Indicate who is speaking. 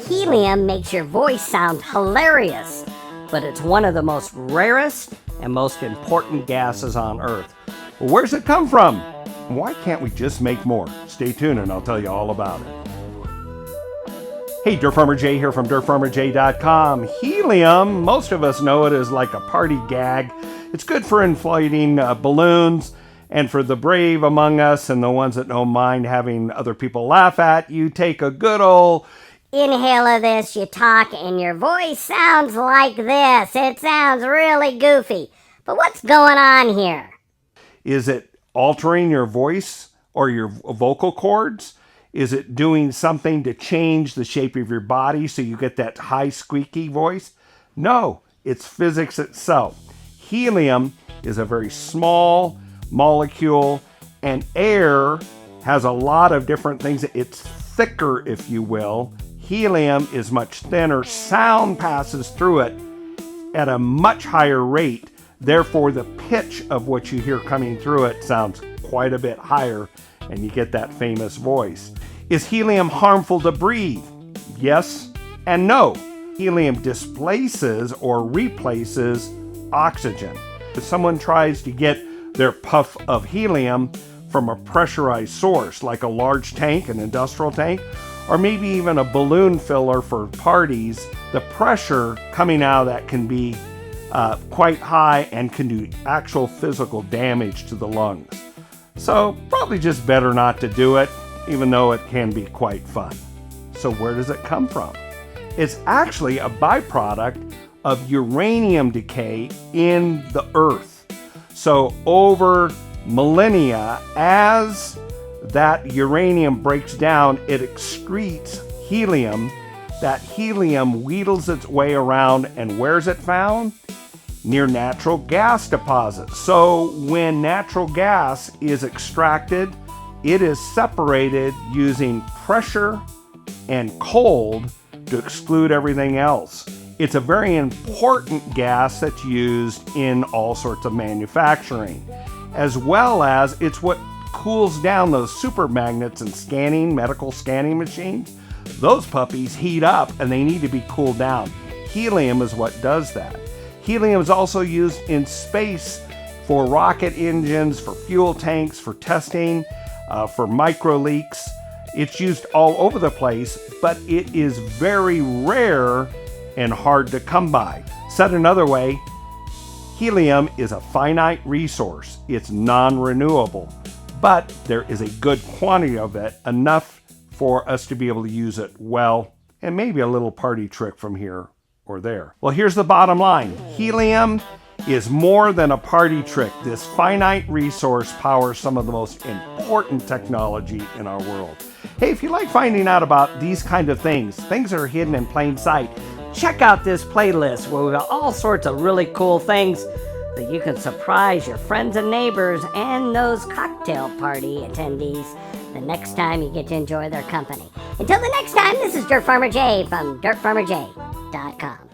Speaker 1: Helium makes your voice sound hilarious, but it's one of the most rarest and most important gases on Earth.
Speaker 2: Well, where's it come from? Why can't we just make more? Stay tuned and I'll tell you all about it. Hey, Dirt Farmer Jay here from dirtfarmerjay.com. Helium, most of us know it as like a party gag. It's good for inflating balloons, and for the brave among us and the ones that don't mind having other people laugh at, you take a good old
Speaker 1: inhale of this, you talk, and your voice sounds like this. It sounds really goofy. But what's going on here?
Speaker 2: Is it altering your voice or your vocal cords? Is it doing something to change the shape of your body so you get that high squeaky voice? No, it's physics itself. Helium is a very small molecule, and air has a lot of different things. It's thicker, if you will. Helium is much thinner. Sound passes through it at a much higher rate. Therefore, the pitch of what you hear coming through it sounds quite a bit higher, and you get that famous voice. Is helium harmful to breathe? Yes and no. Helium displaces or replaces oxygen. If someone tries to get their puff of helium from a pressurized source, like a large tank, an industrial tank, or maybe even a balloon filler for parties, the pressure coming out of that can be quite high and can do actual physical damage to the lungs. So probably just better not to do it, even though it can be quite fun. So where does it come from? It's actually a byproduct of uranium decay in the Earth. So over millennia, as that uranium breaks down, it excretes helium. That helium wheedles its way around, and where's it found? Near natural gas deposits. So when natural gas is extracted, it is separated using pressure and cold to exclude everything else. It's a very important gas that's used in all sorts of manufacturing, as well as it's what cools down those super magnets and medical scanning machines. Those puppies heat up and they need to be cooled down. Helium is what does that. Helium is also used in space for rocket engines, for fuel tanks, for testing, for micro leaks. It's used all over the place, but it is very rare and hard to come by. Said another way, helium is a finite resource. It's non-renewable, but there is a good quantity of it, enough for us to be able to use it well, and maybe a little party trick from here or there. Well, here's the bottom line. Helium is more than a party trick. This finite resource powers some of the most important technology in our world. Hey, if you like finding out about these kind of things that are hidden in plain sight, check out this playlist where we've got all sorts of really cool things that you can surprise your friends and neighbors and those cocktail party attendees the next time you get to enjoy their company. Until the next time, this is Dirt Farmer Jay from dirtfarmerjay.com.